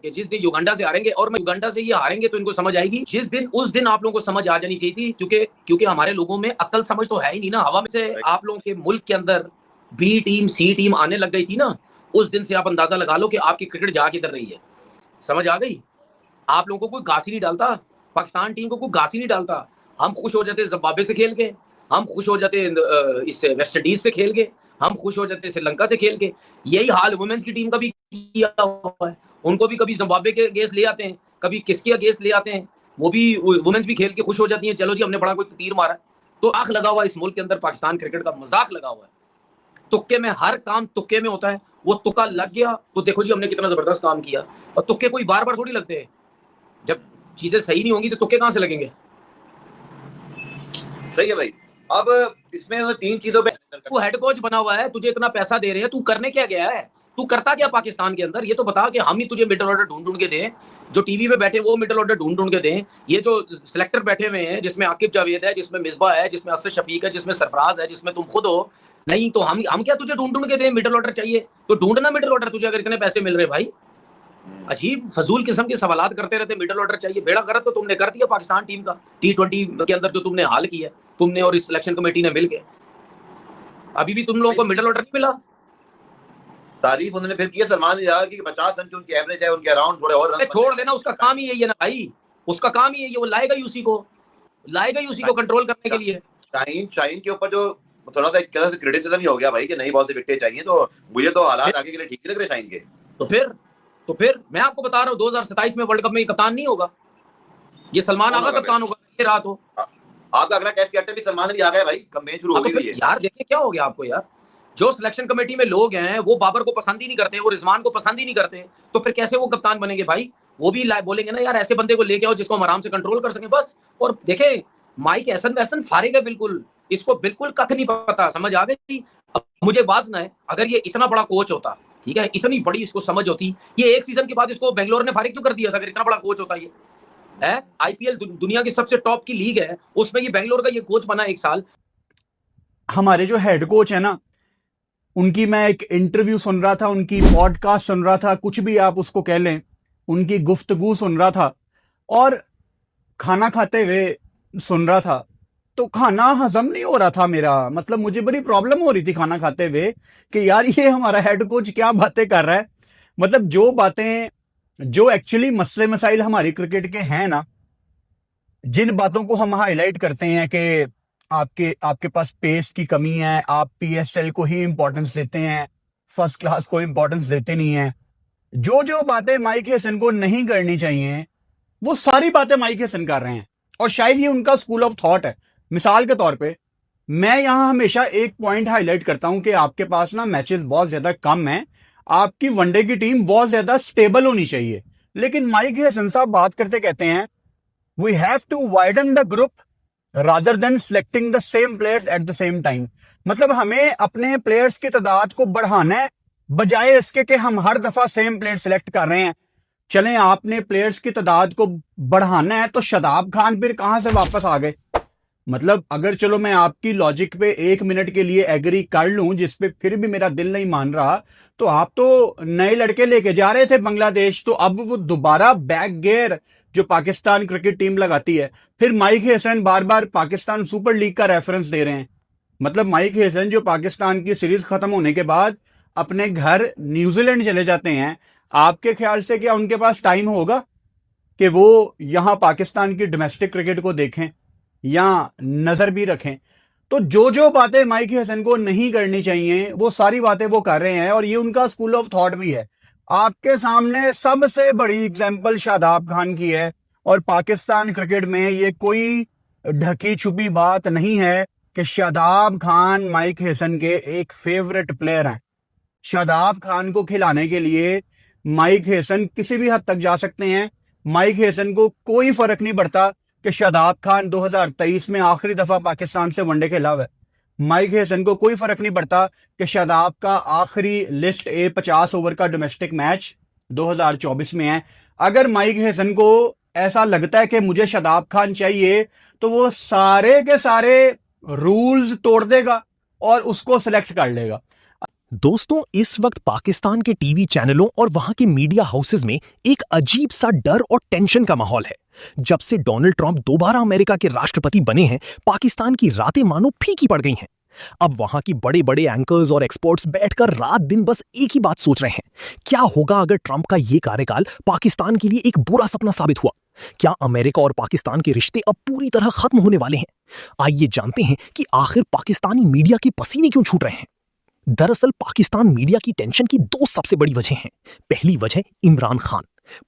के, जिस दिन युगांडा से हारेंगे, और मैं युगांडा से ये हारेंगे तो इनको समझ आएगी जिस दिन, उस दिन आप लोगों को समझ आ जानी चाहिए थी, क्योंकि हमारे लोगों में अक्ल समझ तो है ही नहीं ना। हवा में से आप लोगों के मुल्क के अंदर बी टीम सी टीम आने लग गई थी ना, उस दिन से आप अंदाजा लगा लो कि आपकी क्रिकेट जा किधर रही है। समझ आ गई? आप लोगों को कोई घास ही नहीं डालता, पाकिस्तान टीम को कोई घास ही नहीं डालता। हम खुश हो जाते जिम्बाब्वे से खेल के, हम खुश हो जाते इससे वेस्ट इंडीज से खेल के, हम खुश हो जाते श्रीलंका से खेल के। यही हाल वुमेन्स की टीम का भी किया हुआ है। उनको भी कभी जिम्बाब्वे के अगेंस्ट ले आते हैं, कभी किसके अगेंस्ट ले आते हैं, वो भी वुमेन्स भी खेल के खुश हो जाती हैं, चलो जी हमने बड़ा कोई तीर मारा। तो आंख लगा हुआ इस मुल्क के अंदर, पाकिस्तान क्रिकेट का मजाक लगा हुआ है। तुक्के में, हर काम तुक्के में होता है। वो तुक्का लग गया तो देखो जी हमने कितना जबरदस्त काम किया। और तुक्के कोई बार बार थोड़ी लगते हैं। जब चीजें सही नहीं होंगी तो तुक्के कहां से लगेंगे? सही है भाई। अब इसमें 3 चीजों पे, तू हेड कोच बना हुआ है, तुझे इतना पैसा दे रहे हैं, तू करने क्या गया है? तू करता क्या पाकिस्तान के अंदर? ये तो बता कि हम ही तुझे मिडिल ऑर्डर ढूंढ ढूंढ के दें, जो टीवी पे बैठे वो मिडिल ऑर्डर ढूंढ ढूंढ के दें। ये जो सिलेक्टर बैठे हुए हैं, जिसमें आकिब जावेद है, जिसमें मिसबा है, जिसमें असद शफीक है, जिसमें सरफराज है, जिसमें तुम खुद हो, नहीं तो हम क्या तुझे ढूंढ ढूंढ के दें? मिडिल ऑर्डर चाहिए तो ढूंढना मिडिल ऑर्डर, तुझे अगर इतने पैसे मिल रहे भाई। अजीब फजूल किस्म के सवालात करते रहते, मिडिल ऑर्डर चाहिए। बेड़ा गर्क तो तुमने कर दिया पाकिस्तान टीम का T20 के अंदर, जो तुमने हाल किया तुमने और इस सिलेक्शन कमेटी ने मिलकर। अभी भी तुम लोगों को मिडिल ऑर्डर नहीं मिला। तारीफ उन्होंने फिर की सलमान लिया कि 50 रन की उनकी एवरेज है, उनके अराउंड थोड़े और रन छोड़ देना, उसका काम ही यही है ना भाई, उसका काम ही यही है। वो लाएगा ही उसी को कंट्रोल करने के लिए। शाहीन के ऊपर जो थोड़ा सा एक तरह से क्रिटिसिज्म ही हो गया भाई कि नई बॉल से विकेटें चाहिए, तो मुझे तो हालात आगे के लिए ठीक ही लग रहे शाहीन के। तो फिर मैं आपको बता रहा हूँ 2027 में वर्ल्ड कप में कप्तान नहीं होगा, ये सलमान आगा कप्तान होगा। ये रात हो आपका अगला टेस्ट कैप्टन भी सलमान अली आ गया भाई, कैंपेन शुरू हो गई है यार। देखिए क्या हो गया आपको यार, जो सिलेक्शन कमेटी में लोग हैं वो बाबर को पसंद ही नहीं करते, वो रिजवान को पसंद ही नहीं करते, तो फिर कैसे वो कप्तान बनेंगे भाई? वो भी बोलेंगे ना यार ऐसे बंदे को लेके आओ जिसको हम आराम से कंट्रोल कर सके बस। और देखे माइक एहसन वैसन फारिग है बिल्कुल, इसको बिल्कुल कख नहीं पता। समझ आ गई? अब मुझे बात ना है, अगर ये इतना बड़ा कोच होता, ठीक है, इतनी बड़ी इसको समझ होती, ये एक सीजन के बाद इसको बेंगलोर ने फारिग क्यों कर दिया था? अगर इतना बड़ा कोच होता ये है, आईपीएल दुनिया की सबसे टॉप की लीग है, उसमें ये बेंगलोर का ये कोच बना 1 साल। हमारे जो हेड कोच है ना, उनकी मैं एक इंटरव्यू सुन रहा था, उनकी पॉडकास्ट सुन रहा था, कुछ भी आप उसको कह लें, उनकी गुफ्तगू सुन रहा था और खाना खाते हुए सुन रहा था। तो खाना हजम नहीं हो रहा था मेरा, मतलब मुझे बड़ी प्रॉब्लम हो रही थी खाना खाते हुए कि यार ये हमारा हेड कोच क्या बातें कर रहा है। मतलब जो बातें, जो एक्चुअली मसले मसाइल हमारी क्रिकेट के हैं ना, जिन बातों को हम हाईलाइट करते हैं कि आपके पास पेस की कमी है, आप पीएसएल को ही इंपॉर्टेंस देते हैं, फर्स्ट क्लास को इंपॉर्टेंस देते नहीं है, जो जो बातें माइक हेसन को नहीं करनी चाहिए वो सारी बातें माइक हेसन कर रहे हैं। और शायद ये उनका स्कूल ऑफ थॉट है। मिसाल के तौर पे मैं यहां हमेशा एक पॉइंट हाईलाइट करता हूं कि आपके पास ना मैचेस बहुत ज्यादा कम हैं, आपकी वनडे की टीम बहुत ज्यादा स्टेबल होनी चाहिए। लेकिन माइक हेसन साहब बात करते कहते हैं we have to widen the group rather than selecting the same players at the same time. मतलब हमें अपने प्लेयर्स की तादाद को बढ़ाना है, बजाय इसके कि हम हर दफा सेम प्लेयर सिलेक्ट कर रहे हैं। चलें, आपने प्लेयर्स की तादाद को बढ़ाना है तो शादाब खान फिर कहां से वापस आ गए? मतलब अगर चलो मैं आपकी लॉजिक पे 1 मिनट के लिए एग्री कर लूं, जिसपे फिर भी मेरा दिल नहीं मान रहा, तो आप तो नए लड़के लेके जा रहे थे बांग्लादेश, तो अब वो दोबारा बैक गेयर जो पाकिस्तान क्रिकेट टीम लगाती है। फिर माइक हेसन बार बार पाकिस्तान सुपर लीग का रेफरेंस दे रहे हैं। मतलब माइक हेसन जो पाकिस्तान की सीरीज खत्म होने के बाद अपने घर न्यूजीलैंड चले जाते हैं, आपके ख्याल से क्या उनके पास टाइम होगा कि वो यहां पाकिस्तान की डोमेस्टिक क्रिकेट को देखें या नजर भी रखें? तो जो जो बातें माइक हेसन को नहीं करनी चाहिए वो सारी बातें वो कर रहे हैं, और ये उनका स्कूल ऑफ थॉट भी है। आपके सामने सबसे बड़ी एग्जांपल शादाब खान की है, और पाकिस्तान क्रिकेट में ये कोई ढकी छुपी बात नहीं है कि शादाब खान माइक हेसन के एक फेवरेट प्लेयर हैं। शादाब खान को खिलाने के लिए माइक हेसन किसी भी हद तक जा सकते हैं। माइक हेसन को कोई फर्क नहीं पड़ता कि शादाब खान 2023 में आखिरी दफा पाकिस्तान से वनडे खेला हुआ है। माइक हेसन को कोई फर्क नहीं पड़ता कि शादाब का आखिरी लिस्ट ए 50 ओवर का डोमेस्टिक मैच 2024 में है। अगर माइक हेसन को ऐसा लगता है कि मुझे शादाब खान चाहिए, तो वो सारे के सारे रूल्स तोड़ देगा और उसको सिलेक्ट कर लेगा। दोस्तों, इस वक्त पाकिस्तान के टीवी चैनलों और वहां के मीडिया हाउसेस में एक अजीब सा डर और टेंशन का माहौल है। जब से डोनाल्ड ट्रंप दोबारा अमेरिका के राष्ट्रपति बने हैं, पाकिस्तान की रातें मानो फीकी पड़ गई हैं। अब वहां की बड़े बड़े एंकर्स और एक्सपर्ट्स बैठकर रात दिन बस एक ही बात सोच रहे हैं, क्या होगा अगर ट्रंप का ये कार्यकाल पाकिस्तान के लिए एक बुरा सपना साबित हुआ? क्या अमेरिका और पाकिस्तान के रिश्ते अब पूरी तरह खत्म होने वाले हैं? आइए जानते हैं कि आखिर पाकिस्तानी मीडिया के पसीने क्यों छूट रहे हैं। दरअसल पाकिस्तान मीडिया की टेंशन की दो सबसे बड़ी वजह हैं। पहली वजह इमरान खान।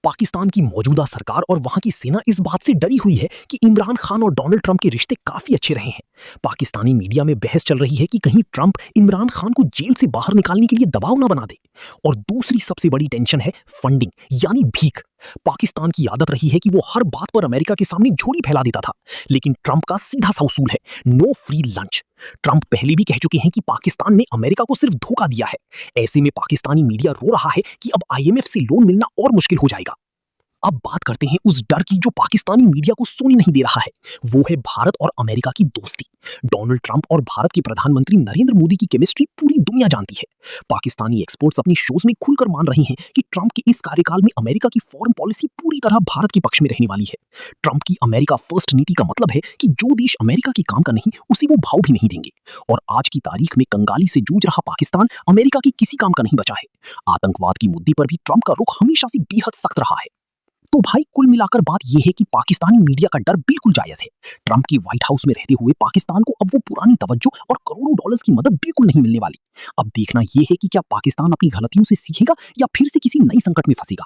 पाकिस्तान की मौजूदा सरकार और वहां की सेना इस बात से डरी हुई है कि इमरान खान और डोनाल्ड ट्रंप के रिश्ते काफी अच्छे रहे हैं। पाकिस्तानी मीडिया में बहस चल रही है कि कहीं ट्रंप इमरान खान को जेल से बाहर निकालने के लिए दबाव ना बना दे। और दूसरी सबसे बड़ी टेंशन है फंडिंग यानी भीख। पाकिस्तान की आदत रही है कि वो हर बात पर अमेरिका के सामने झोली फैला देता था, लेकिन ट्रंप का सीधा सा उसूल है, नो फ्री लंच। ट्रंप पहले भी कह चुके हैं कि पाकिस्तान ने अमेरिका को सिर्फ धोखा दिया है। ऐसे में पाकिस्तानी मीडिया रो रहा है कि अब IMF से लोन मिलना और मुश्किल हो जाएगा। अब बात करते हैं उस डर की जो पाकिस्तानी मीडिया को सोने नहीं दे रहा है। वो है भारत और अमेरिका की दोस्ती। डोनाल्ड ट्रंप और भारत के प्रधानमंत्री नरेंद्र मोदी की केमिस्ट्री पूरी दुनिया जानती है। पाकिस्तानी एक्सपर्ट्स अपनी शोज में खुलकर मान रहे हैं कि ट्रंप के इस कार्यकाल में अमेरिका की फॉरेन पॉलिसी पूरी तरह भारत के पक्ष में रहने वाली है। ट्रंप की अमेरिका फर्स्ट नीति का मतलब है कि जो देश अमेरिका के काम का नहीं, उसे वो भाव भी नहीं देंगे। और आज की तारीख में कंगाली से जूझ रहा पाकिस्तान अमेरिका के किसी काम का नहीं बचा है। आतंकवाद की मुद्दे पर भी ट्रंप का रुख हमेशा से बेहद सख्त रहा है। तो भाई कुल मिलाकर बात यह है कि पाकिस्तानी मीडिया का डर बिल्कुल जायज है। ट्रंप की व्हाइट हाउस में रहते हुए पाकिस्तान को अब वो पुरानी तवज्जो और करोड़ों डॉलर्स की मदद बिल्कुल नहीं मिलने वाली। अब देखना यह है कि क्या पाकिस्तान अपनी गलतियों से सीखेगा या फिर से किसी नई संकट में फंसेगा।